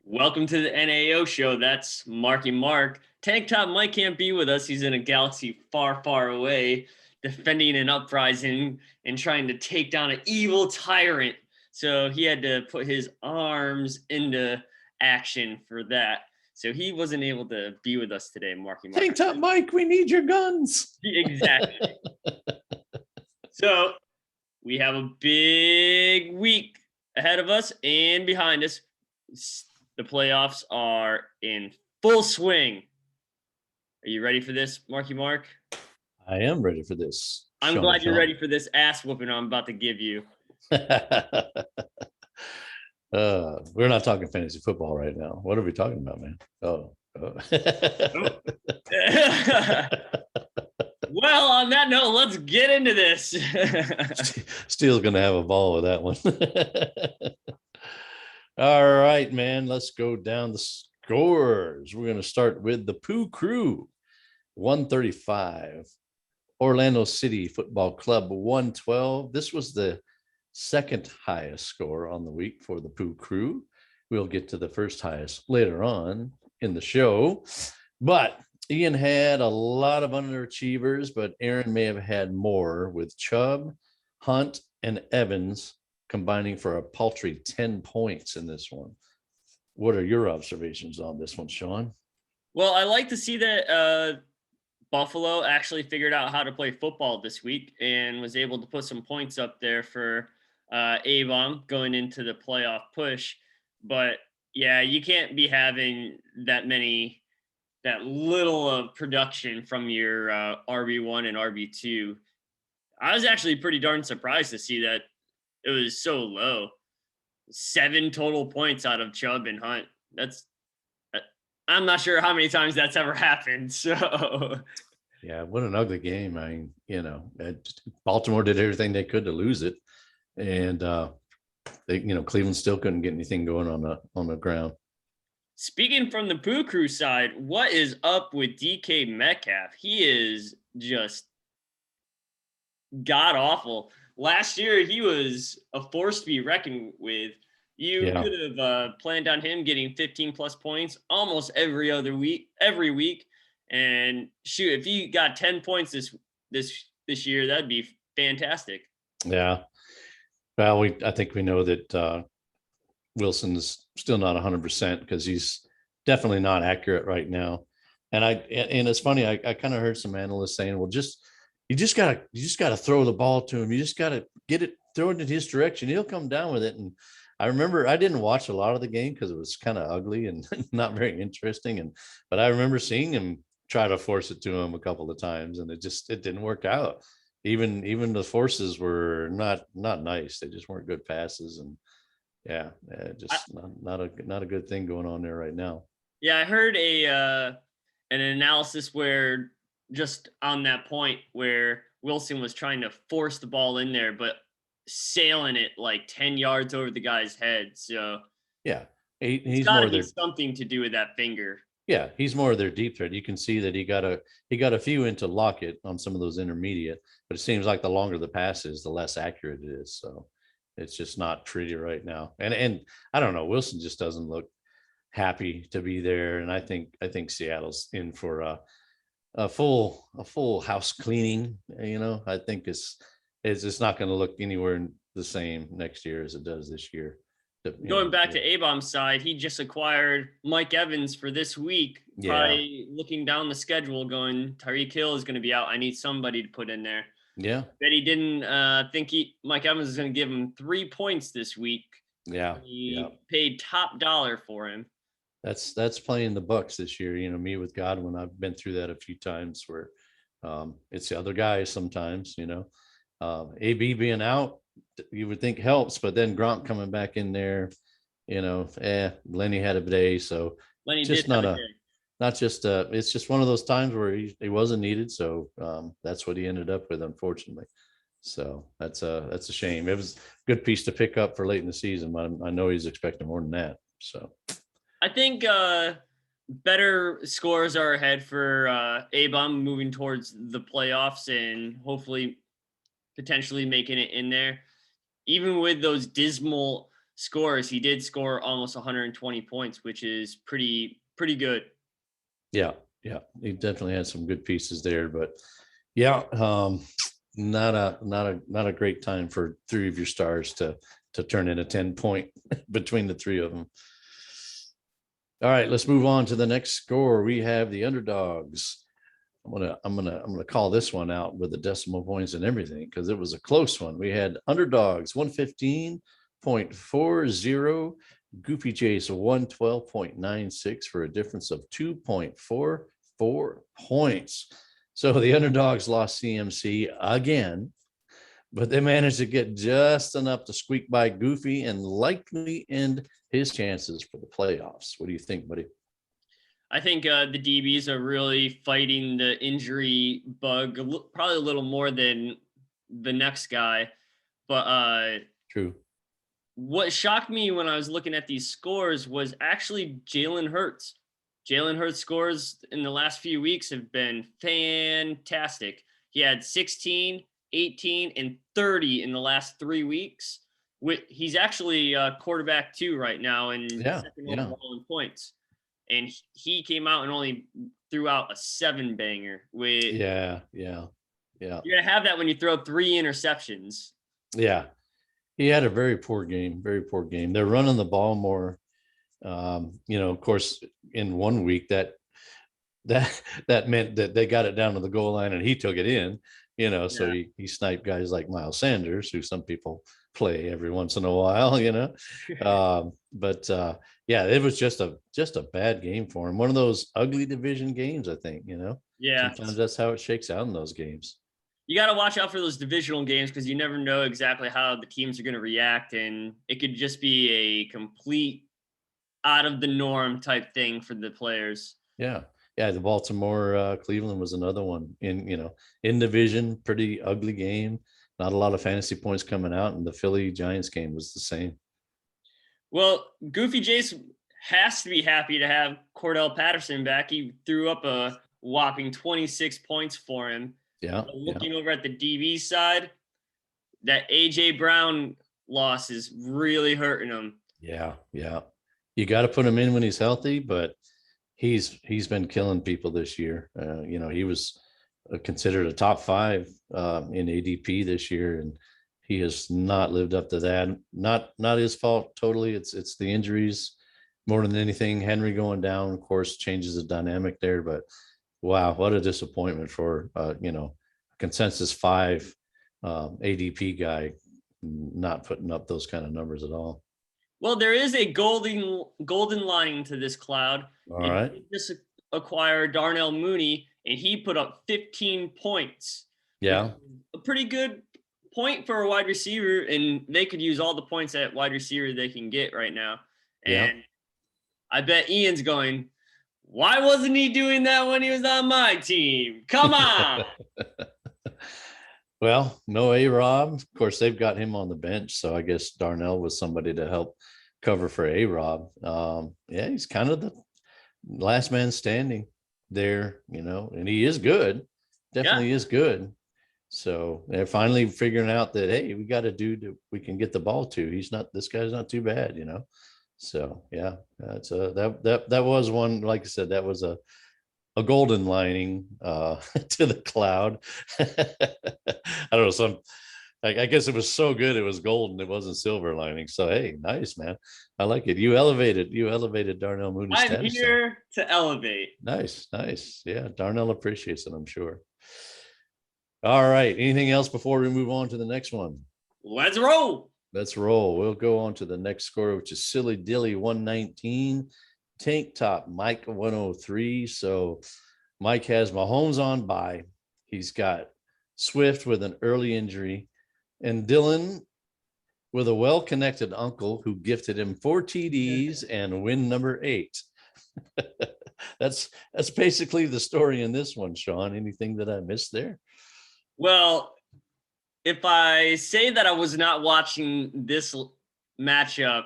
Welcome to the NAO Show. That's Marky Mark. Tank Top Mike can't be with us. He's in a galaxy far, far away, defending an uprising and trying to take down an evil tyrant. So he had to put his arms into action for that. So he wasn't able to be with us today, Marky Mark. Tank Top Mike, we need your guns. Exactly. So we have a big week ahead of us and behind us. The playoffs are in full swing. Are you ready for this, Marky Mark? I am ready for this. I'm glad you're ready for this ass whooping I'm about to give you. We're not talking fantasy football right now. What are we talking about, man? Well, on that note, let's get into this. Steele's going to have a ball with that one. All right, man. Let's go down the scores. We're going to start with the Pooh Crew, 135. Orlando City Football Club, 112. This was the second highest score on the week for the Pooh Crew. We'll get to the first highest later on in the show. But Ian had a lot of underachievers, but Aaron may have had more, with Chubb, Hunt, and Evans combining for a paltry 10 points in this one. What are your observations on this one, Sean? Well, I like to see that Buffalo actually figured out how to play football this week and was able to put some points up there for A-Bomb going into the playoff push. But yeah, you can't be having that little of production from your RB1 and RB2. I was actually pretty darn surprised to see that it was so low. 7 total points out of Chubb and Hunt. I'm not sure how many times that's ever happened. So yeah, what an ugly game. I mean, Baltimore did everything they could to lose it. And Cleveland still couldn't get anything going on the ground. Speaking from the Pooh Crew side, what is up with DK Metcalf? He is just god awful. Last year, he was a force to be reckoned with. You could have planned on him getting 15 plus points almost every week. And shoot, if he got 10 points this year, that'd be fantastic. Yeah. Well, I think we know that Wilson's still not 100% because he's definitely not accurate right now. And it's funny, I kind of heard some analysts saying, well, you just gotta throw the ball to him. You just gotta throw it in his direction. He'll come down with it. And I remember I didn't watch a lot of the game because it was kind of ugly and not very interesting. But I remember seeing him try to force it to him a couple of times, and it didn't work out. Even the forces were not nice. They just weren't good passes, and not a good thing going on there right now. Yeah, I heard an analysis where just on that point where Wilson was trying to force the ball in there, but sailing it like 10 yards over the guy's head. So yeah, he's got to be something to do with that finger. Yeah, he's more of their deep threat. You can see that he got a few into Lockett on some of those intermediate, but it seems like the longer the pass is, the less accurate it is. So it's just not pretty right now. And I don't know, Wilson just doesn't look happy to be there. And I think Seattle's in for a full house cleaning. I think it's not going to look anywhere the same next year as it does this year. Going back to A-Bomb's side, he just acquired Mike Evans for this week. Yeah. Probably looking down the schedule going, Tyreek Hill is going to be out. I need somebody to put in there. Yeah. But he didn't think Mike Evans is going to give him 3 points this week. Yeah. He paid top dollar for him. That's playing the Bucks this year. Me with Godwin, I've been through that a few times where it's the other guys sometimes, AB being out, you would think helps, but then Gronk coming back in there, Lenny had a day. So Lenny just did it's just one of those times where he wasn't needed. So that's what he ended up with, unfortunately. So that's a shame. It was a good piece to pick up for late in the season, but I know he's expecting more than that. So I think better scores are ahead for A-Bomb moving towards the playoffs and hopefully potentially making it in there. Even with those dismal scores, he did score almost 120 points, which is pretty good. Yeah, yeah, he definitely had some good pieces there, but yeah, not a great time for three of your stars to turn in a 10-point between the three of them. All right, let's move on to the next score. We have the underdogs. I'm gonna call this one out with the decimal points and everything because it was a close one. We had underdogs 115.40, Goofy Chase 112.96 for a difference of 2.44 points. So the underdogs lost CMC again, but they managed to get just enough to squeak by Goofy and likely end his chances for the playoffs. What do you think, buddy? I think the DBs are really fighting the injury bug, probably a little more than the next guy. But True. what shocked me when I was looking at these scores was actually Jalen Hurts. Jalen Hurts' scores in the last few weeks have been fantastic. He had 16, 18, and 30 in the last 3 weeks. He's actually quarterback 2 right now and Yeah, second yeah. overall in points. And he came out and only threw out a 7-banger. Yeah. You're going to have that when you throw 3 interceptions. Yeah. He had a very poor game, very poor game. They're running the ball more. Of course, in 1 week that meant that they got it down to the goal line and he took it in, so he sniped guys like Miles Sanders, who some people play every once in a while, but yeah, it was just a bad game for him. One of those ugly division games, I think, Yeah. sometimes that's how it shakes out in those games. You got to watch out for those divisional games because you never know exactly how the teams are going to react. And it could just be a complete out of the norm type thing for the players. Yeah. Yeah. The Baltimore, Cleveland was another one in division, pretty ugly game. Not a lot of fantasy points coming out. And the Philly Giants game was the same. Well, Goofy Jace has to be happy to have Cordell Patterson back. He threw up a whopping 26 points for him. Yeah. Looking over at the DB side, that AJ Brown loss is really hurting him. Yeah. Yeah. You got to put him in when he's healthy, but he's been killing people this year. He was considered a top 5 in ADP this year, and he has not lived up to that. Not his fault totally. It's the injuries more than anything. Henry going down, of course, changes the dynamic there. But wow, what a disappointment for consensus 5 ADP guy not putting up those kind of numbers at all. Well, there is a golden lining to this cloud. All right. They just acquired Darnell Mooney, and he put up 15 points. Yeah. A pretty good point for a wide receiver, and they could use all the points at wide receiver they can get right now. And I bet Ian's going, why wasn't he doing that when he was on my team? Come on. Well, no A-Rob. Of course, they've got him on the bench, so I guess Darnell was somebody to help cover for A-Rob. Yeah, he's kind of the last man standing there, and he is good. Definitely is good. So they're finally figuring out that, hey, we got a dude that we can get the ball to. This guy's not too bad, So yeah, that's that was one, like I said, that was a golden lining to the cloud. I don't know, I guess it was so good it was golden, it wasn't silver lining. So hey, nice, man. I like it. You elevated Darnell Mooney's I'm status here to elevate. Nice. Yeah, Darnell appreciates it, I'm sure. All right, anything else before we move on to the next one? Let's roll. We'll go on to the next score, which is Silly Dilly 119, Tank Top Mike 103. So Mike has Mahomes on bye. He's got Swift with an early injury, and Dylan with a well-connected uncle who gifted him 4 TDs and win number 8. That's basically the story in this one, Sean. Anything that I missed there? Well, if I say that I was not watching this matchup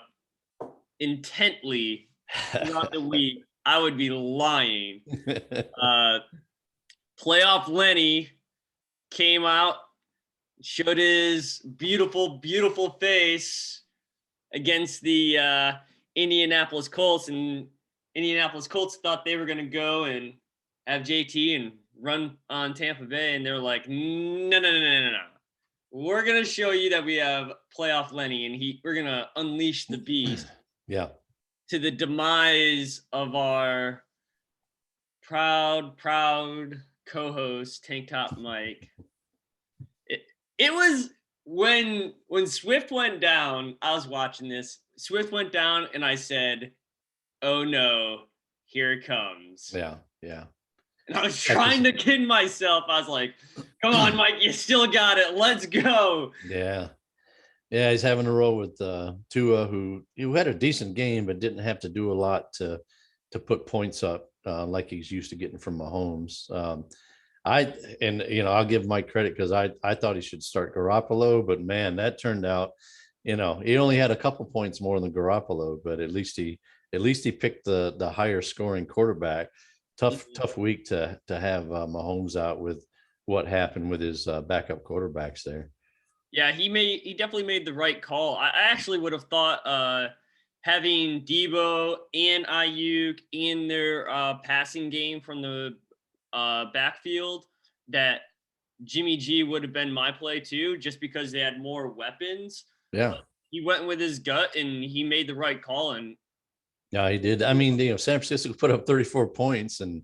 intently throughout the week, I would be lying. Playoff Lenny came out, showed his beautiful, beautiful face, against the Indianapolis Colts, and Indianapolis Colts thought they were going to go and have JT and run on Tampa Bay, and they're like, no, no, no, no, no, no. We're going to show you that we have playoff Lenny, and we're going to unleash the beast. Yeah. To the demise of our proud co-host, Tank Top Mike. It was when Swift went down, I was watching this. Swift went down, and I said, oh no, here it comes. Yeah. Yeah. And I was trying to kid myself. I was like, come on, Mike, you still got it. Let's go. Yeah. Yeah, he's having a roll with Tua, who had a decent game, but didn't have to do a lot to put points up like he's used to getting from Mahomes. I'll give Mike credit because I thought he should start Garoppolo, but man, that turned out, he only had a couple points more than Garoppolo, but at least he picked the higher scoring quarterback. Tough week to have Mahomes out with what happened with his backup quarterbacks there. Yeah, he definitely made the right call. I actually would have thought having Debo and Ayuk in their passing game from the backfield, that Jimmy G would have been my play too, just because they had more weapons. Yeah. But he went with his gut and he made the right call. And yeah, he did. I mean, San Francisco put up 34 points and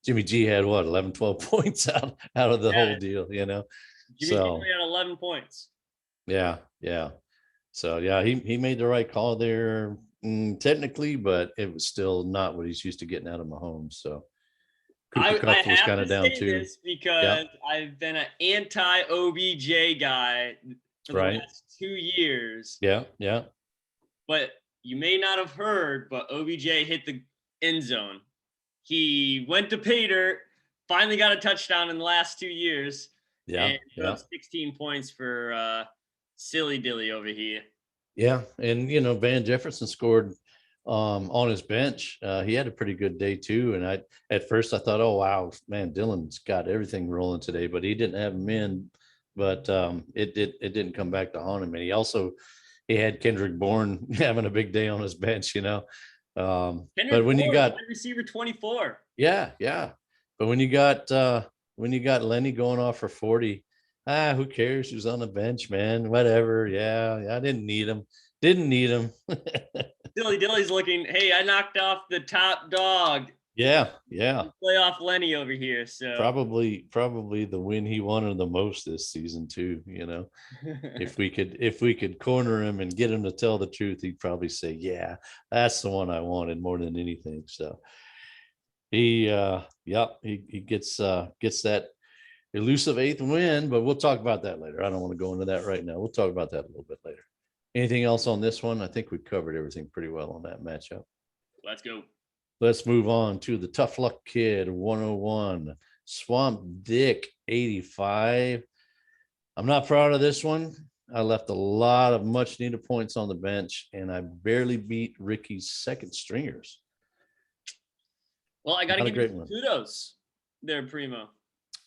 Jimmy G had 11, 12 points out of the whole deal, Jimmy G had 11 points. Yeah. Yeah. So yeah, he made the right call there technically, but it was still not what he's used to getting out of Mahomes. So Cooper Kupp was kind of down too. This because I've been an anti-OBJ guy for the last 2 years. Yeah. Yeah. But you may not have heard, but OBJ hit the end zone. He went to pay dirt, finally got a touchdown in the last 2 years. Yeah. And 16 points for silly dilly over here. Yeah. And, Van Jefferson scored on his bench. He had a pretty good day too. And at first I thought, oh, wow, man, Dylan's got everything rolling today, but he didn't have him in. But it didn't come back to haunt him. And he had Kendrick Bourne having a big day on his bench, but when you got receiver 24, yeah. But when you got Lenny going off for 40, who cares who's on the bench, man? Whatever. Yeah, I didn't need him. Dilly Dilly's looking. Hey, I knocked off the top dog. Yeah. Playoff Lenny over here. So probably the win he wanted the most this season too. If we could corner him and get him to tell the truth, he'd probably say, yeah, that's the one I wanted more than anything. So he gets that elusive 8th win, but we'll talk about that later. I don't want to go into that right now. We'll talk about that a little bit later. Anything else on this one? I think we covered everything pretty well on that matchup. Let's go. Let's move on to the Tough Luck Kid 101, Swamp Dick 85. I'm not proud of this one. I left a lot of much needed points on the bench, and I barely beat Ricky's second stringers. Well, I got to give you kudos there, Primo.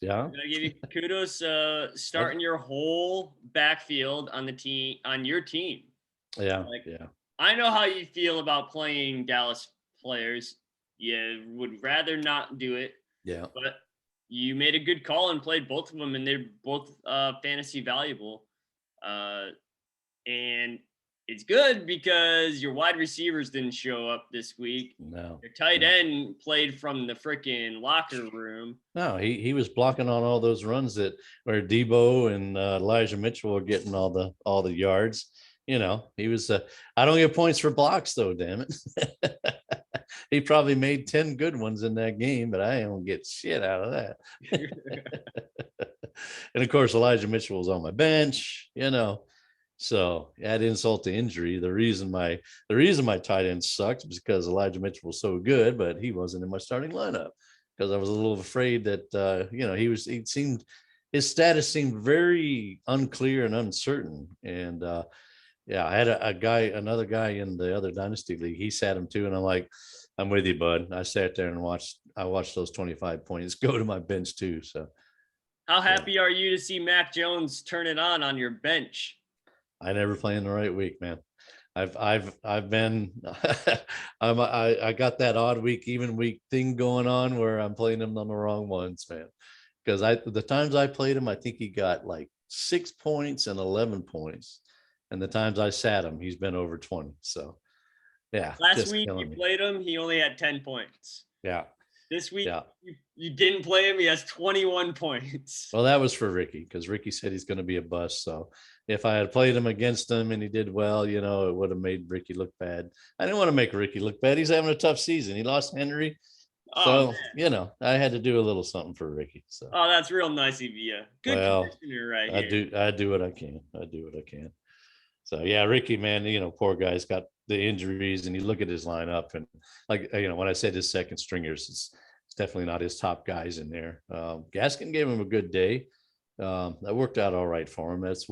Yeah. I got to give you kudos starting your whole backfield on your team. Yeah. I know how you feel about playing Dallas players. You would rather not do it. Yeah. But you made a good call and played both of them, and they're both fantasy valuable. And it's good because your wide receivers didn't show up this week. No. Your tight end played from the freaking locker room. No, he was blocking on all those runs where Debo and Elijah Mitchell were getting all the yards. He was. I don't get points for blocks though. Damn it. He probably made 10 good ones in that game, but I don't get shit out of that. And of course, Elijah Mitchell was on my bench. So add insult to injury. The reason my tight end sucked was because Elijah Mitchell was so good, but he wasn't in my starting lineup because I was a little afraid that his status seemed very unclear and uncertain. And I had another guy in the other dynasty league. He sat him too, and I'm like, I'm with you, bud. I sat there and watched those 25 points go to my bench too. So how happy are you to see Mac Jones turn it on your bench? I never play in the right week, man. I've been I got that odd week, even week thing going on where I'm playing him on the wrong ones, man. Because the times I played him, I think he got like 6 points and 11 points. And the times I sat him, he's been over 20. So yeah, Last just week you killing me. played him, he only had 10 points. Yeah. This week Yeah. you didn't play him, he has 21 points. Well, that was for Ricky because Ricky said he's going to be a bust. So if I had played him against him and he did well, it would have made Ricky look bad. I didn't want to make Ricky look bad. He's having a tough season. He lost Henry. Oh, So, I had to do a little something for Ricky. So, oh, that's real nice of you. Good commissioner right here. I do what I can. I do what I can. So yeah, Ricky, man, poor guy's got the injuries, and you look at his lineup, and like when I said his second stringers, it's definitely not his top guys in there. Gaskin gave him a good day. That worked out all right for him. That's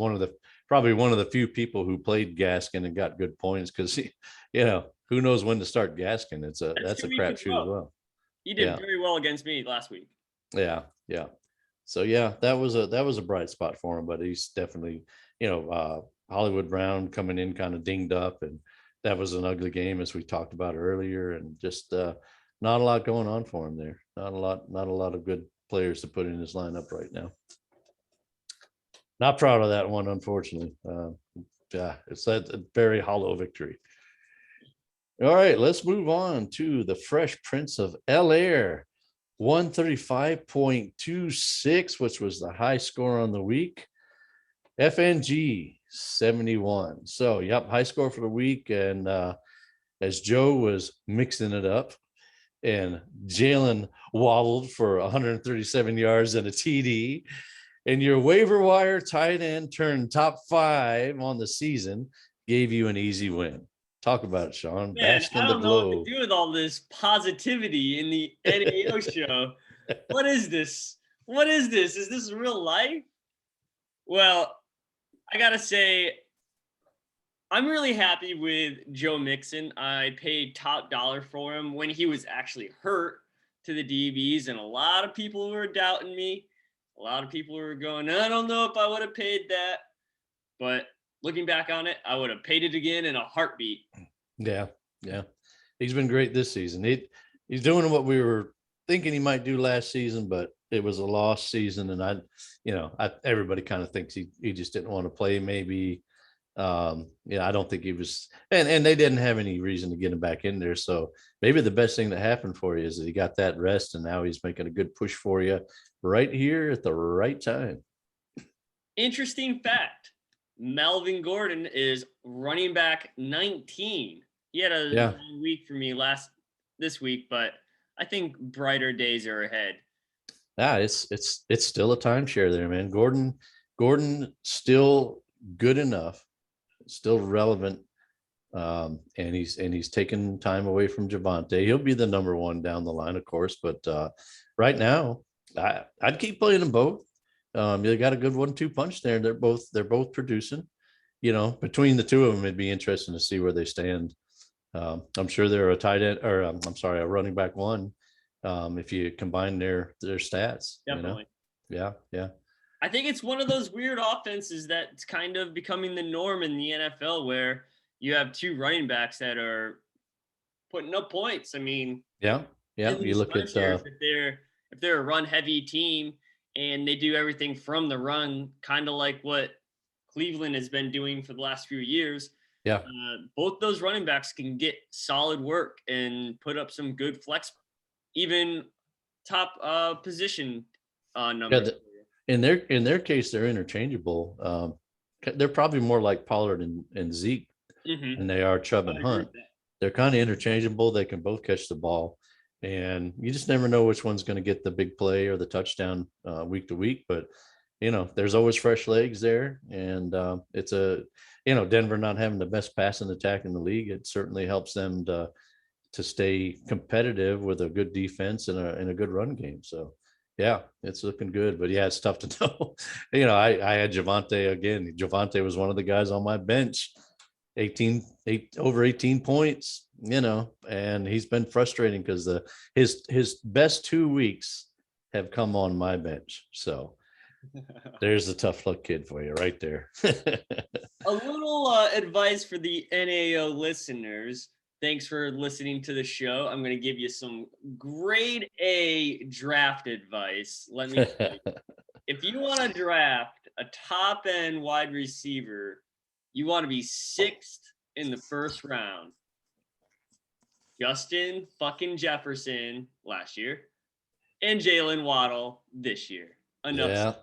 probably one of the few people who played Gaskin and got good points because who knows when to start Gaskin. That's a crapshoot as well. He did very well against me last week. Yeah, yeah. So yeah, that was a bright spot for him, but he's definitely Hollywood Brown coming in kind of dinged up, and that was an ugly game as we talked about earlier, and just not a lot going on for him there. Not a lot of good players to put in his lineup right now. Not proud of that one, unfortunately. It's a very hollow victory. All right, let's move on to the Fresh Prince of El Air, 135.26, which was the high score on the week. FNG 71. So, yep, high score for the week. And as Joe was mixing it up, and Jalen waddled for 137 yards and a TD, and your waiver wire tight end turned top 5 on the season, gave you an easy win. Talk about it, Sean. Man, Bask in I the don't know what glow. to do with all this positivity in the NAO show. What is this? What is this? Is this real life? Well, I gotta say, I'm really happy with Joe Mixon. I paid top dollar for him when he was actually hurt to the DBs, and a lot of people were doubting me. A lot of people were going, I don't know if I would have paid that. But looking back on it, I would have paid it again in a heartbeat. Yeah, yeah. He's been great this season. He's doing what we were thinking he might do last season, but it was a lost season, and everybody kind of thinks he just didn't want to play. Maybe, I don't think he was, and they didn't have any reason to get him back in there. So maybe the best thing that happened for you is that he got that rest, and now he's making a good push for you right here at the right time. Interesting fact: Melvin Gordon is running back 19. He had a long week for me this week, but I think brighter days are ahead. Yeah, it's still a timeshare there, man. Gordon still good enough, still relevant, and he's taking time away from Javonte. He'll be the number one down the line, of course, but right now I'd keep playing them both. They got a good 1-2 punch there. They're both producing. Between the two of them, it'd be interesting to see where they stand. I'm sure they're a tight end, or a running back one. If you combine their stats. Definitely. Yeah. I think it's one of those weird offenses that's kind of becoming the norm in the NFL, where you have 2 running backs that are putting up points. I mean, yeah. You look at if they're a run heavy team and they do everything from the run, kind of like what Cleveland has been doing for the last few years. Yeah. Both those running backs can get solid work and put up some good flex, even top position numbers. In their case, they're interchangeable. They're probably more like Pollard and Zeke than they are Chubb and Hunt. They're kind of interchangeable. They can both catch the ball, and you just never know which one's going to get the big play or the touchdown week to week. But there's always fresh legs there, and it's Denver not having the best passing attack in the league. It certainly helps them to stay competitive with a good defense and a good run game. So yeah, it's looking good, but yeah, it's tough to know. I had Javonte again. Javonte was one of the guys on my bench, over 18 points, and he's been frustrating because his best 2 weeks have come on my bench. So there's a tough luck kid for you right there. A little advice for the NAO listeners. Thanks for listening to the show. I'm going to give you some grade A draft advice. Let me tell you. If you want to draft a top end wide receiver, you want to be sixth in the first round. Justin fucking Jefferson last year and Jalen Waddle this year. Enough. Yeah,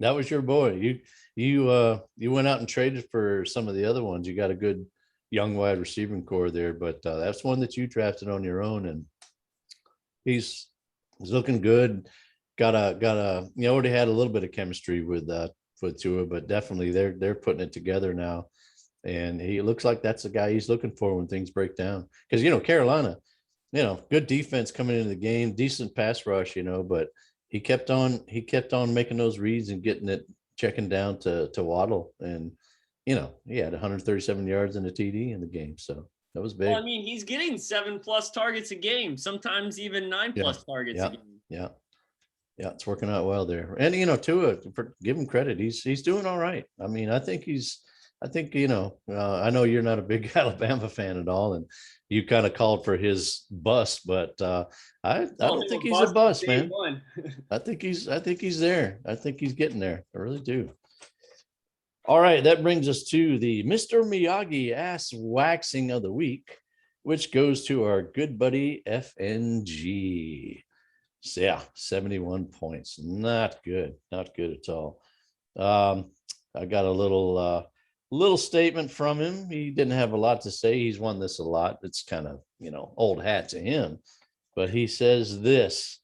that was your boy. You went out and traded for some of the other ones. You got a good young wide receiving core there, but that's one that you drafted on your own, and he's looking good. Got a you already had a little bit of chemistry with Tua, but definitely they're putting it together now. And he looks like that's the guy he's looking for when things break down. Because Carolina, good defense coming into the game, decent pass rush, but he kept on making those reads and getting it, checking down to Waddle, and he had 137 yards and a TD in the game, so that was big. Well, I mean, he's getting 7+ targets a game, sometimes even 9+ targets a game. Yeah, it's working out well there. And Tua, give him credit, he's doing all right. I mean, I think I know you're not a big Alabama fan at all, and you kind of called for his bust, but I don't think he's a bust, man. I think he's there. I think he's getting there. I really do. All right, that brings us to the Mr. Miyagi ass waxing of the week, which goes to our good buddy FNG. So yeah, 71 points. Not good at all. I got a little statement from him. He didn't have a lot to say. He's won this a lot. It's kind of, old hat to him. But he says this: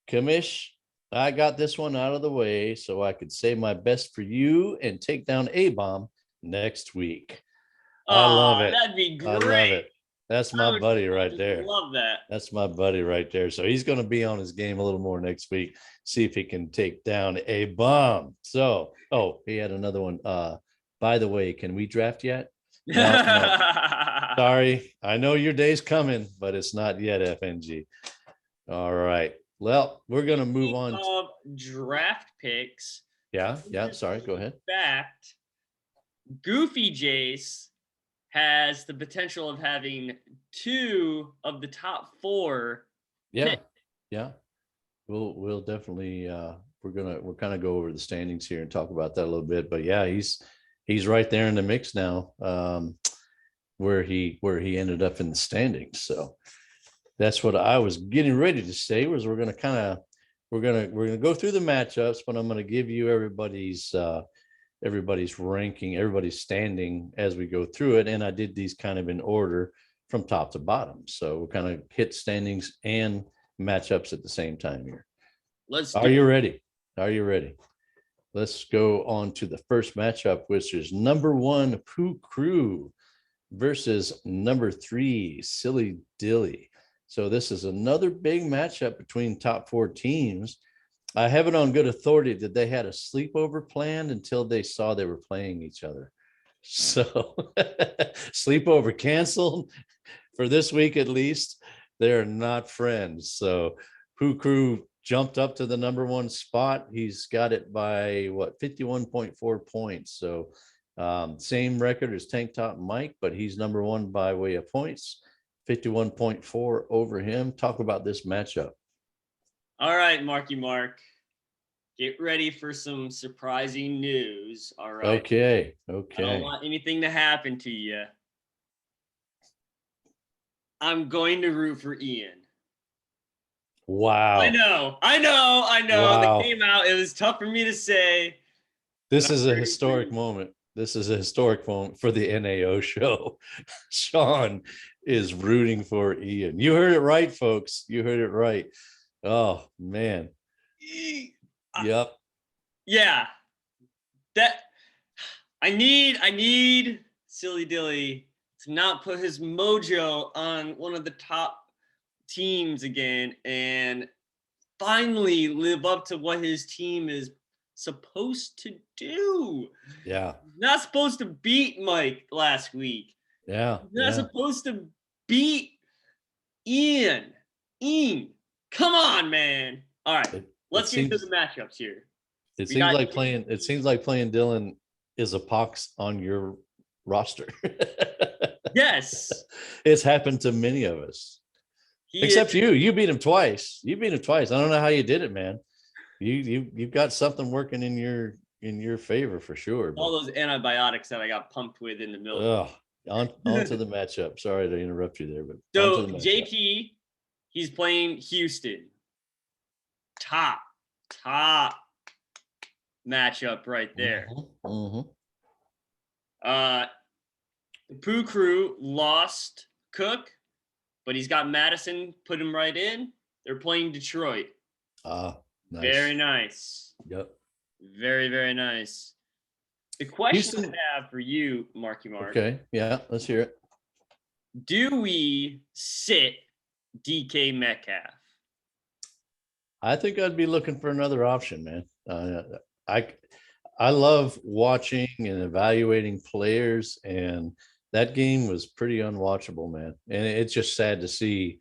Commish, I got this one out of the way so I could say my best for you and take down A-Bomb next week. I love it. That'd be great. I love it. That's my buddy right there. Love that. That's my buddy right there. So he's going to be on his game a little more next week. See if he can take down A-Bomb. So, he had another one. By the way, can we draft yet? No. Sorry. I know your day's coming, but it's not yet, FNG. All right. Well, we're going to move on. Draft picks. Yeah. Sorry. Go ahead. In fact, Goofy Jace has the potential of having 2 of the top 4. Yeah. We'll definitely we'll kind of go over the standings here and talk about that a little bit. But yeah, he's right there in the mix now, where he ended up in the standings. So that's what I was getting ready to say, was we're gonna go through the matchups, but I'm gonna give you everybody's ranking, everybody's standing as we go through it. And I did these kind of in order from top to bottom. So we'll kind of hit standings and matchups at the same time here. Are you ready? Let's go on to the first matchup, which is number 1 Pooh Crew versus number 3 Silly Dilly. So this is another big matchup between top 4 teams. I have it on good authority that they had a sleepover planned until they saw they were playing each other. So sleepover canceled for this week, at least. They're not friends. So Pooh Crew jumped up to the number 1 spot. He's got it by 51.4 points. So same record as Tank Top Mike, but he's number 1 by way of points, 51.4 over him. Talk about this matchup. All right, Marky Mark, get ready for some surprising news. All right. Okay. I don't want anything to happen to you. I'm going to root for Ian. Wow. I know. Wow. They came out. It was tough for me to say. This is a historic moment. This is a historic moment for the NAO show. Sean is rooting for Ian. You heard it right, folks. You heard it right. Oh, man. Yep. Yeah. That I need Silly Dilly to not put his mojo on one of the top teams again and finally live up to what his team is supposed to do. Yeah. Not supposed to beat Mike last week. Yeah. Not supposed to beat Ian. Come on, man. All right. Let's get to the matchups here. It seems like playing Dylan is a pox on your roster. Yes, It's happened to many of us, he is. except you. You beat him twice. You beat him twice. I don't know how you did it, man. You've got something working in your favor for sure. All But those antibiotics that I got pumped with in the oh, military. on to the matchup. Sorry to interrupt you there, but on to So the matchup. JP, he's playing Houston. Top matchup right there. The Pooh Crew lost Cook, but he's got Madison, put him right in. They're playing Detroit. Ah, nice. Very nice. Yep. Very, very nice. The question Houston, I have for you, Marky Mark. Okay. Yeah, let's hear it. Do we sit DK Metcalf? I think I'd be looking for another option, man. I love watching and evaluating players, and that game was pretty unwatchable, man. And it's just sad to see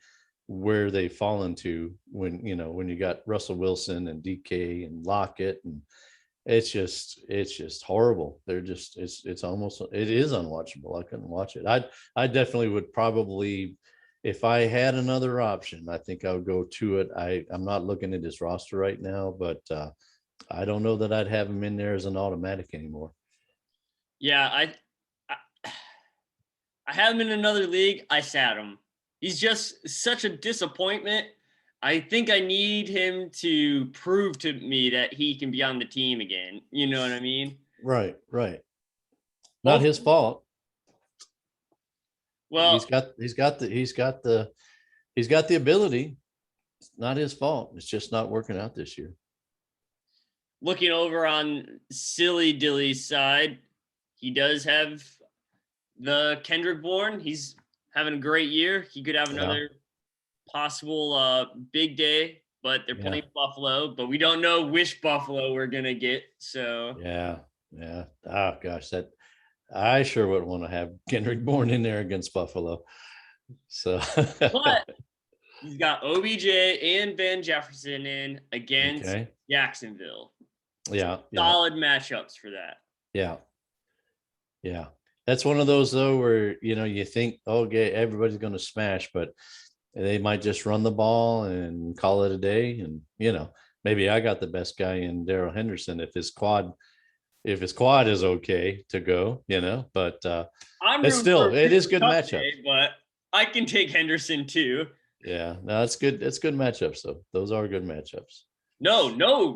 where they fall into when you got Russell Wilson and DK and Lockett, and it's just horrible. They're just it is unwatchable. I couldn't watch it. I definitely would probably, if I had another option, I think I would go to it. I'm not looking at his roster right now, but I don't know that I'd have him in there as an automatic anymore. Yeah, I have him in another league. I sat him. He's just such a disappointment. I think I need him to prove to me that he can be on the team again. You know what I mean? Right. Not his fault. Well, he's got the ability. It's not his fault. It's just not working out this year. looking over on Silly Dilly's side, he does have the Kendrick Bourne. He's having a great year. He could have another possible big day, but they're playing Buffalo, but we don't know which Buffalo we're going to get. So yeah. Oh gosh, that I sure wouldn't want to have Kendrick Bourne in there against Buffalo. So but he's got OBJ and Van Jefferson in against Jacksonville. Yeah. Solid matchups for that. Yeah. That's one of those though where you think, okay, everybody's going to smash, but they might just run the ball and call it a day. And maybe I got the best guy in Darrell Henderson if his quad is okay to go, but it's still, it is good matchup. But I can take Henderson too. Yeah, no, that's good. That's good matchups though. Those are good matchups. No,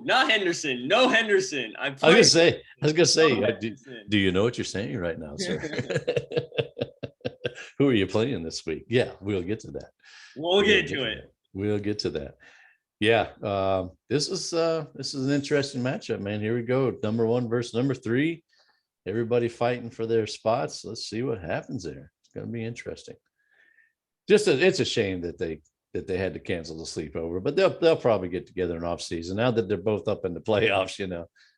not Henderson. No Henderson. I was gonna say, do you know what you're saying right now, sir? Who are you playing this week? Yeah, we'll get to that. We'll get to it. We'll get to that. Yeah, this is an interesting matchup, man. Here we go. Number 1 versus number 3. Everybody fighting for their spots. Let's see what happens there. It's going to be interesting. It's a shame that they had to cancel the sleepover, but they'll probably get together in off season now that they're both up in the playoffs.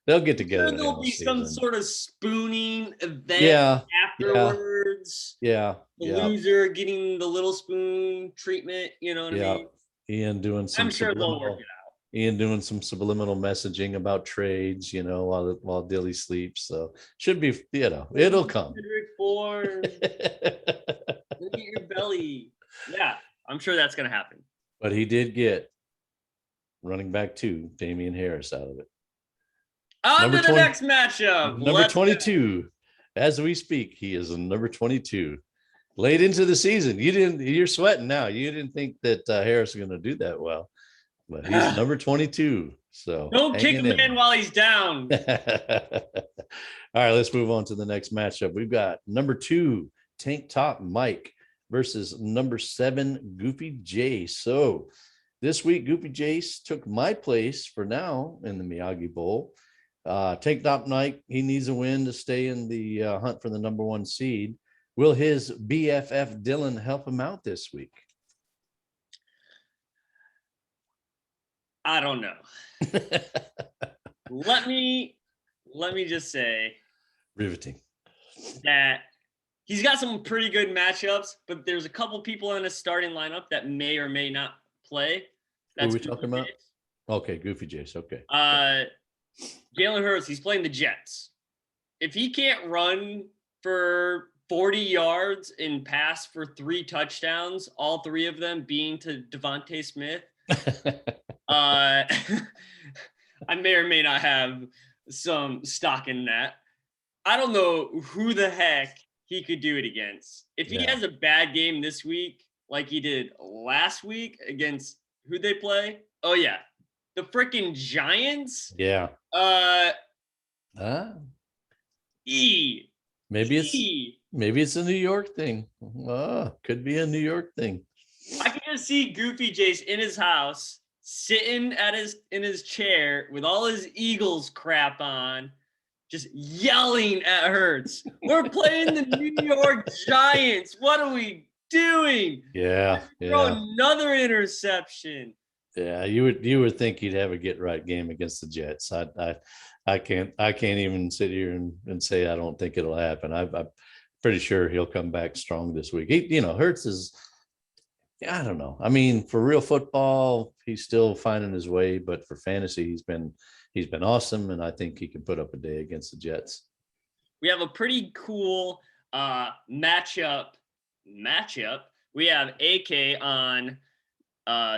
They'll get together. Sure, there'll be some sort of spooning event afterwards. Yeah. The loser getting the little spoon treatment. You know what I mean? Ian doing some. I'm sure they'll work it out. Ian doing some subliminal messaging about trades, while Dilly sleeps. So should be, it'll come. Look at your belly. Yeah, I'm sure that's going to happen. But he did get running back 2, Damian Harris, out of it. On to the next matchup. Number 22. As we speak, he is a number 22. Late into the season, you're sweating now. You didn't think that Harris was going to do that well, but he's number 22. So don't kick him in while he's down. All right, let's move on to the next matchup. We've got number 2, Tank Top Mike versus number 7, Goofy J. So this week, Goofy Jace took my place for now in the Miyagi Bowl. Tank Top Mike, he needs a win to stay in the hunt for the number 1 seed. Will his BFF Dylan help him out this week? I don't know. Let me just say, riveting, that he's got some pretty good matchups, but there's a couple people in his starting lineup that may or may not play. That's who are we talking about? Okay, Goofy Jace. Okay. Jalen Hurts, he's playing the Jets. if he can't run for 40 yards and pass for 3 touchdowns, all 3 of them being to Devontae Smith, I may or may not have some stock in that. I don't know who the heck he could do it against. If he Yeah. has a bad game this week, like he did last week against who they play? Oh yeah, the freaking Giants. Yeah. Uh, Ah, E maybe E. it's a New York thing. Could be a New York thing. I can just see Goofy Jace in his house, sitting in his chair with all his Eagles crap on, just yelling at Hurts. We're playing the New York Giants. What are we doing? Yeah. Throw Yeah. another interception. Yeah. You would think he'd have a get right game against the Jets. I can't even sit here and say I don't think it'll happen. I'm pretty sure he'll come back strong this week. Hurts is, I don't know. I mean, for real football, he's still finding his way, but for fantasy, he's been awesome, and I think he can put up a day against the Jets. We have a pretty cool matchup. We have AK on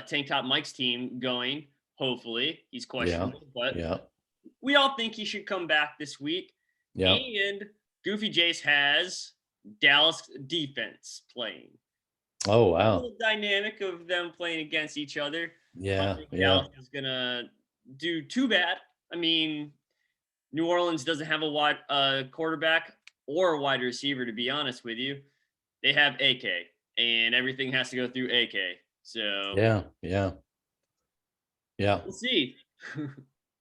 Tank Top Mike's team going. Hopefully, he's questionable, but we all think he should come back this week. Yeah. And Goofy Jace has Dallas defense playing. Oh wow! A little dynamic of them playing against each other. Yeah. Dallas is gonna do too bad. I mean, New Orleans doesn't have a wide quarterback or a wide receiver, to be honest with you. They have AK, and everything has to go through AK. So yeah. We'll see.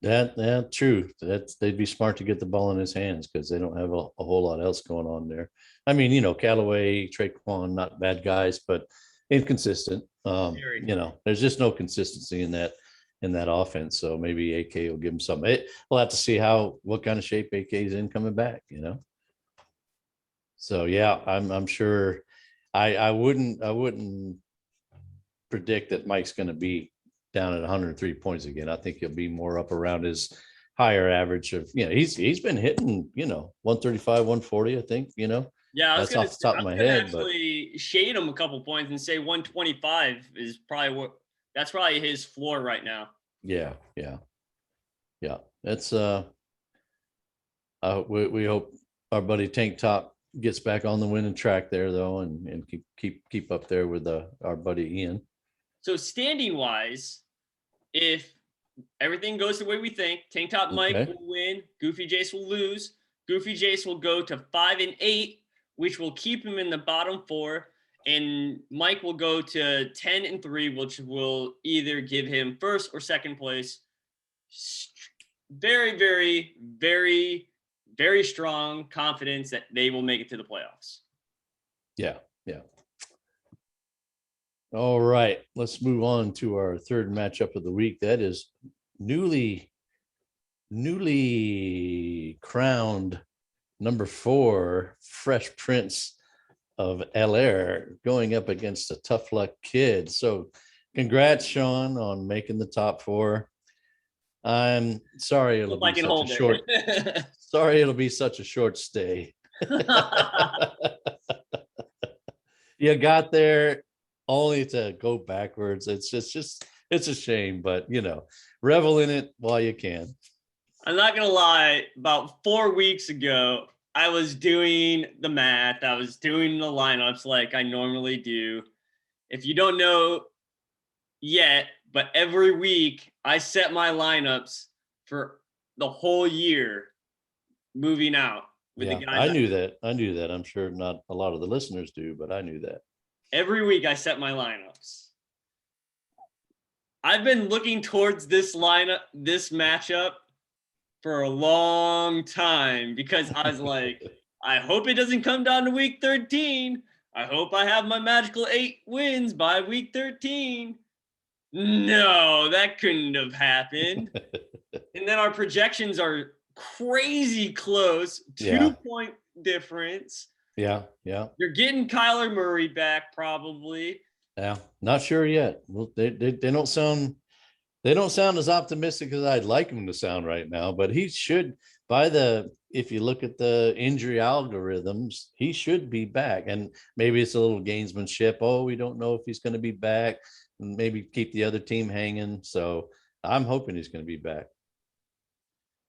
That true. They'd be smart to get the ball in his hands because they don't have a whole lot else going on there. I mean, Callaway, Traquan, not bad guys, but inconsistent. There's just no consistency in that offense. So maybe AK will give him something. We'll have to see what kind of shape AK is in coming back. So yeah, I'm sure. I wouldn't predict that Mike's going to be down at 103 points again. I think he'll be more up around his higher average of, he's been hitting, 135, 140, I think, Yeah, that's off the top of my head. Actually, shade him a couple points and say 125 is that's probably his floor right now. Yeah. That's we hope our buddy Tank Top gets back on the winning track there though, and keep up there with our buddy Ian. So standing wise, if everything goes the way we think, Tank Top Mike will win, Goofy Jace will lose. Goofy Jace will go to 5-8, which will keep him in the bottom 4, and Mike will go to 10-3, which will either give him first or second place. Very, very, very, very strong confidence that they will make it to the playoffs. Yeah. All right, let's move on to our third matchup of the week. That is newly crowned number 4 Fresh Prince of Bel Air going up against a Tough Luck Kid. So congrats, Sean, on making the top 4. I'm sorry it'll be such a short sorry it'll be such a short stay. You got there only to go backwards. It's a shame, but revel in it while you can. I'm not gonna lie, about 4 weeks ago, I was doing the math, I was doing the lineups like I normally do. If you don't know yet, but every week I set my lineups for the whole year moving out with the guys. I knew that. I'm sure not a lot of the listeners do, but I knew that. Every week I set my lineups. I've been looking towards this matchup for a long time because I was like, I hope it doesn't come down to week 13. I hope I have my magical 8 wins by week 13. No, that couldn't have happened. And then our projections are crazy close, 2-point difference. Yeah. You're getting Kyler Murray back probably. Yeah, not sure yet. Well, they don't sound as optimistic as I'd like him to sound right now, but he should by the if you look at the injury algorithms, he should be back. And maybe it's a little gamesmanship. Oh, we don't know if he's going to be back, and maybe keep the other team hanging. So I'm hoping he's going to be back.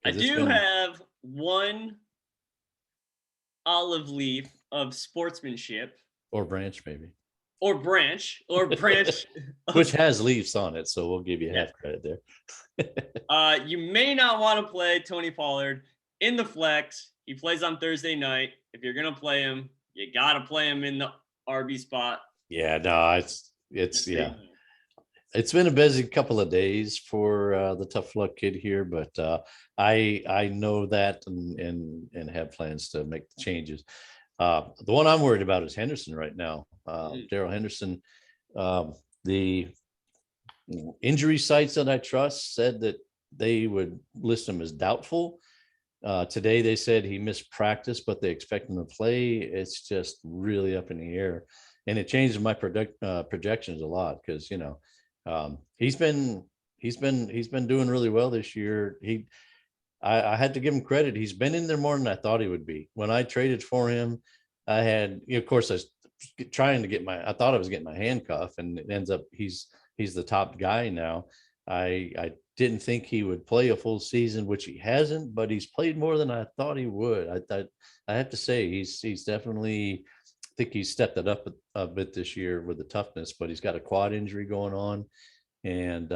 I 'Cause it's do been have one olive leaf of sportsmanship or branch maybe, or branch which of, has leaves on it. So we'll give you yeah. half credit there. You may not want to play Tony Pollard in the flex. He plays on Thursday night. If you're gonna play him, you gotta play him in the RB spot. Yeah, no, it's Just so you yeah. know. It's been a busy couple of days for the tough luck kid here, but I know that and have plans to make the changes. The one I'm worried about is Henderson right now. Mhm. Daryl Henderson. The injury sites that I trust said that they would list him as doubtful. Today they said he missed practice, but they expect him to play. It's just really up in the air, and it changes my projections a lot because he's been doing really well this year. I had to give him credit. He's been in there more than I thought he would be. When I traded for him, I had, of course, I was trying to get I thought I was getting my handcuff, and it ends up he's the top guy now. I didn't think he would play a full season, which he hasn't, but he's played more than I thought he would. I thought I have to say he's definitely, I think he's stepped it up a bit this year with the toughness, but he's got a quad injury going on, and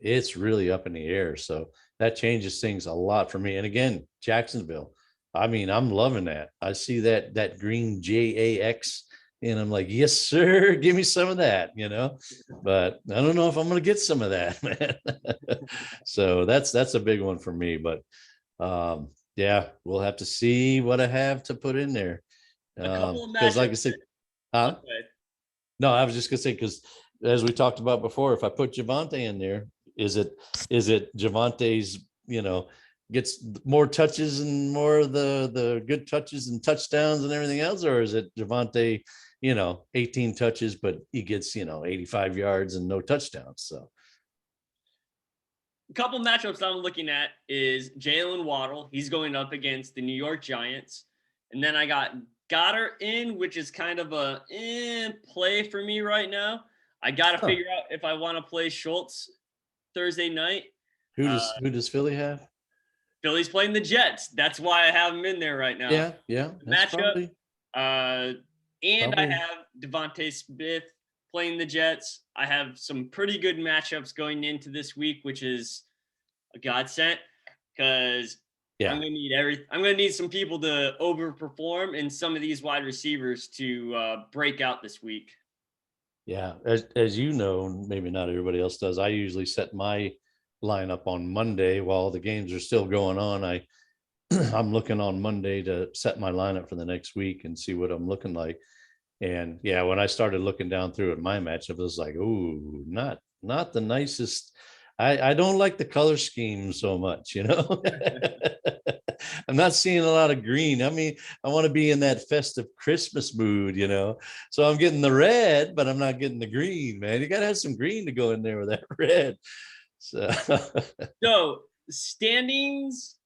it's really up in the air. So that changes things a lot for me. And again, Jacksonville, I mean, I'm loving that. I see that green JAX, and I'm like, yes, sir, give me some of that, But I don't know if I'm going to get some of that, man. So that's a big one for me. But yeah, we'll have to see what I have to put in there. A couple of Because like I matchups. said, huh? Okay. No, I was just gonna say, because as we talked about before, if I put Javante in there, is it Javante's, gets more touches and more of the good touches and touchdowns and everything else, or is it Javante, 18 touches, but he gets, 85 yards and no touchdowns? So A couple matchups I'm looking at is Jalen Waddle. He's going up against the New York Giants. And then I got Goddard in, which is kind of a play for me right now. I got to figure out if I want to play Schultz Thursday night. who does Philly have? Philly's playing the Jets. That's why I have him in there right now. Yeah, The that's matchup. probably And I probably have Devontae Smith playing the Jets. I have some pretty good matchups going into this week, which is a godsend because yeah. I'm gonna need some people to overperform and some of these wide receivers to break out this week. Yeah, as you know, maybe not everybody else does. I usually set my lineup on Monday while the games are still going on. I'm looking on Monday to set my lineup for the next week and see what I'm looking like. And yeah, when I started looking down through at my matchup, it was like, ooh, not the nicest. I don't like the color scheme so much, I'm not seeing a lot of green. I mean, I want to be in that festive Christmas mood, So I'm getting the red, but I'm not getting the green, man. You got to have some green to go in there with that red. So So standings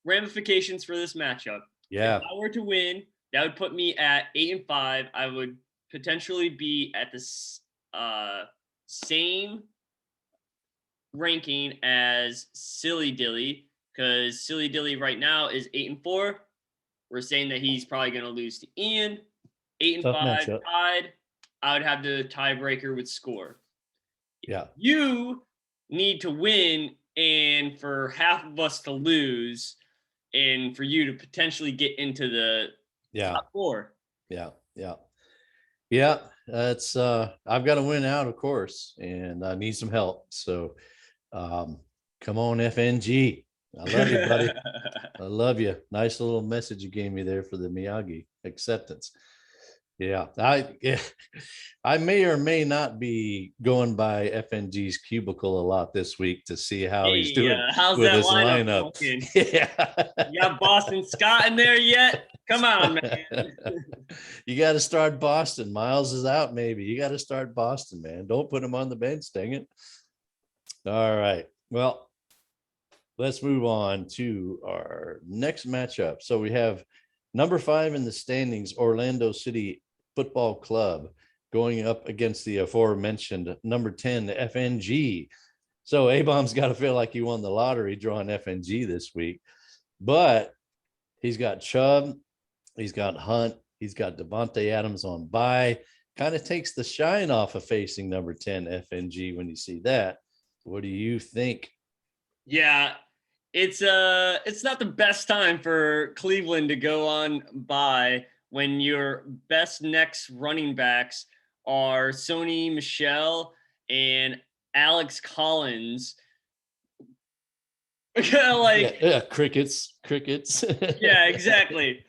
ramifications for this matchup. yeah. If I were to win, that would put me at 8-5. I would potentially be at the same ranking as Silly Dilly because Silly Dilly right now is 8-4. We're saying that he's probably going to lose to Ian. 8 and Tough 5 matchup. tied. I would have the tiebreaker with score. Yeah. You need to win and for half of us to lose and for you to potentially get into the top 4. Yeah. That's I've got to win out, of course, and I need some help. So come on, FNG. I love you, buddy. I love you. Nice little message you gave me there for the Miyagi acceptance. Yeah, I may or may not be going by FNG's cubicle a lot this week to see how he's doing how's with that his lineup? Yeah. You got Boston Scott in there yet? Come on, man. You got to start Boston. Miles is out, maybe. You got to start Boston, man. Don't put him on the bench, dang it. All right. Well, Let's move on to our next matchup. So we have number 5 in the standings, Orlando City Football Club, going up against the aforementioned number 10, the FNG. So A-Bomb's got to feel like he won the lottery drawing FNG this week. But he's got Chubb, he's got Hunt, he's got Devontae Adams on bye. Kind of takes the shine off of facing number 10 FNG when you see that. What do you think? Yeah, it's not the best time for Cleveland to go on by when your best next running backs are Sony Michel and Alex Collins. Like, yeah, crickets. yeah, exactly.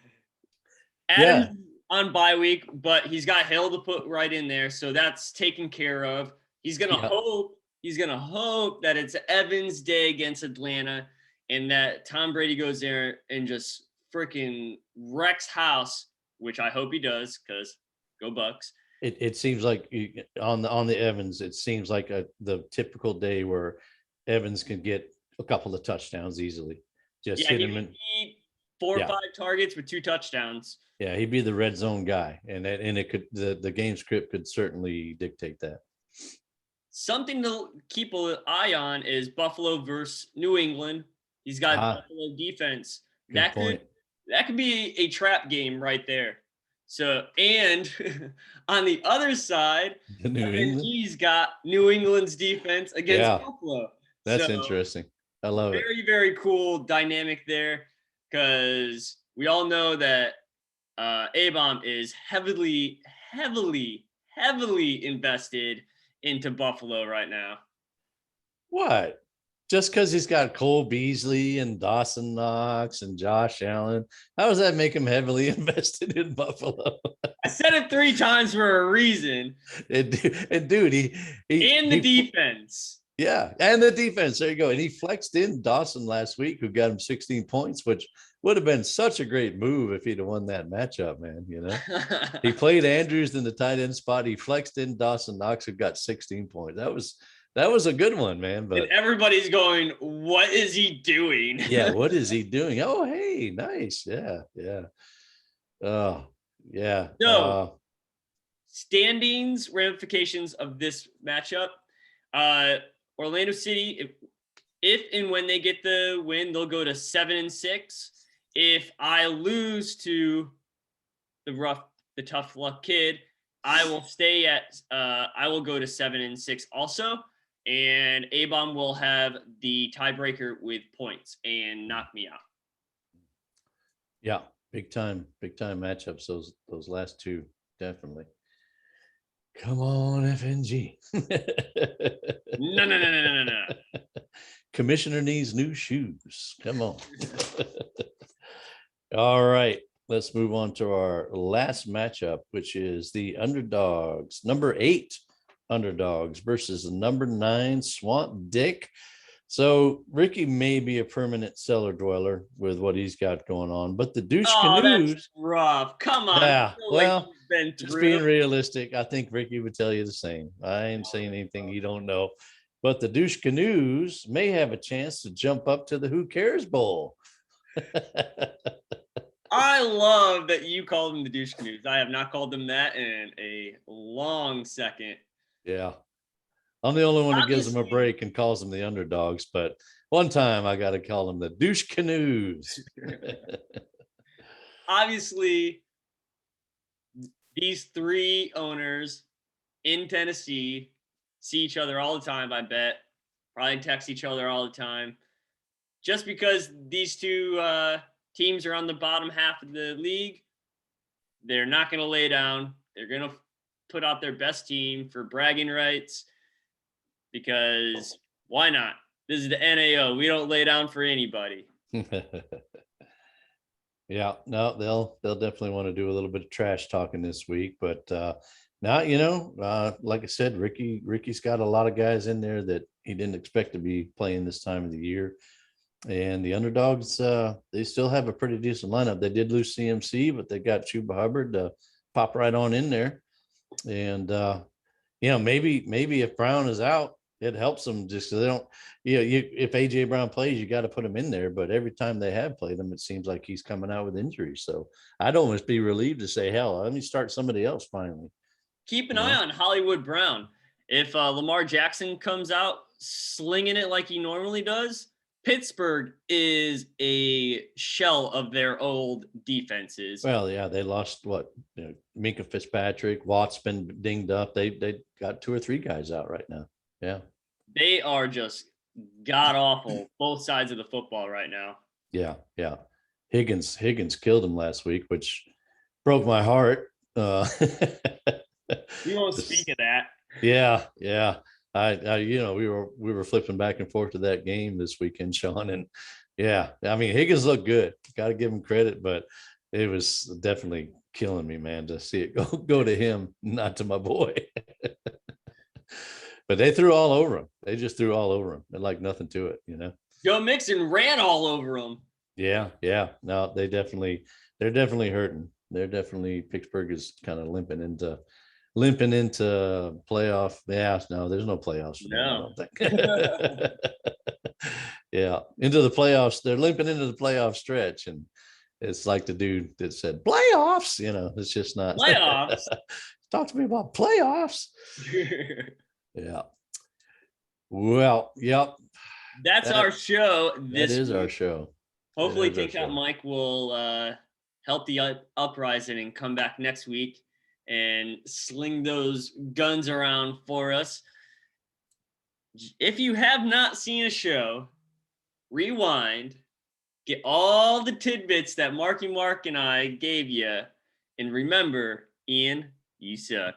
Adams Yeah, on bye week, but he's got Hill to put right in there, so that's taken care of. He's gonna yeah. hope that it's Evans' day against Atlanta, and that Tom Brady goes there and just freaking wrecks house, which I hope he does, because go Bucks. It seems like on the Evans, it seems like the typical day where Evans can get a couple of touchdowns easily. Just Yeah, hit he him in. need 4 or Yeah, 5 targets with 2 touchdowns. yeah, he'd be the red zone guy, and it could the game script could certainly dictate that. Something to keep an eye on is Buffalo versus New England. He's got Buffalo defense. Good point. That could be a trap game right there. So, and on the other side, The New England. he's got New England's defense against Yeah, Buffalo. that's So interesting. I love it. very, very cool dynamic there, because we all know that A-Bomb is heavily invested into Buffalo right now. What? Just because he's got Cole Beasley and Dawson Knox and Josh Allen, how does that make him heavily invested in Buffalo? I said it 3 times for a reason. And dude, he And the defense. Yeah, and the defense. There you go. And he flexed in Dawson last week, who got him 16 points, which would have been such a great move if he'd have won that matchup, man. You know, he played Andrews in the tight end spot. He flexed in Dawson Knox, who got 16 points. That was a good one, man. But and everybody's going, what is he doing? yeah, what is he doing? Oh, hey, nice. Yeah. Oh, yeah. So, standings, ramifications of this matchup. Orlando City, if and when they get the win, they'll go to 7-6. If I lose to the tough luck kid, I will stay at I will go to 7-6 also. And A-Bomb will have the tiebreaker with points and knock me out. Yeah, big time matchups. Those last two, definitely. Come on, FNG. No. Commissioner needs new shoes. Come on. All right. Let's move on to our last matchup, which is the underdogs, number 8 underdogs versus the number 9 Swamp Dick. So Ricky may be a permanent cellar dweller with what he's got going on, but the douche canoes. That's rough. Come on. Yeah, well, like just being realistic, I think Ricky would tell you the same. I ain't saying anything you don't know, but the douche canoes may have a chance to jump up to the Who Cares Bowl. I love that you called them the douche canoes. I have not called them that in a long second. Yeah. I'm the only one who gives them a break and calls them the underdogs, but one time I got to call them the douche canoes. Obviously, these 3 owners in Tennessee see each other all the time, I bet. Probably text each other all the time. Just because these 2 teams are on the bottom half of the league, they're not going to lay down. They're going to put out their best team for bragging rights. Because why not? This is the NAO. We don't lay down for anybody. Yeah, no, they'll definitely want to do a little bit of trash talking this week. But now, like I said, Ricky's got a lot of guys in there that he didn't expect to be playing this time of the year. And the underdogs, they still have a pretty decent lineup. They did lose CMC, but they got Chuba Hubbard to pop right on in there. And maybe if Brown is out, It helps them just so they don't, if AJ Brown plays, you got to put him in there. But every time they have played him, it seems like he's coming out with injuries. So I'd almost be relieved to say, hell, let me start somebody else finally. Keep an eye on Hollywood Brown. If Lamar Jackson comes out slinging it like he normally does, Pittsburgh is a shell of their old defenses. Well, yeah, they lost Minka Fitzpatrick, Watt's been dinged up. They got 2 or 3 guys out right now. Yeah. They are just god awful, both sides of the football right now. Yeah, yeah. Higgins killed him last week, which broke my heart. We won't speak of that. Yeah, yeah. We were flipping back and forth to that game this weekend, Sean, and yeah, I mean Higgins looked good. Got to give him credit, but it was definitely killing me, man, to see it go to him, not to my boy. But they threw all over him. They just threw all over him. They're like nothing to it, Joe Mixon ran all over him. Yeah, yeah. No, they're definitely hurting. Pittsburgh is kind of limping into playoff. Yeah, no, there's no playoffs for them, I don't think. Yeah, into the playoffs. They're limping into the playoff stretch, and it's like the dude that said playoffs. It's just not playoffs. Talk to me about playoffs. Yeah. Well, yep. That's our show. That is our show. Hopefully, Take That Mike will help the uprising and come back next week and sling those guns around for us. If you have not seen a show, rewind, get all the tidbits that Marky Mark and I gave you, and remember, Ian, you suck.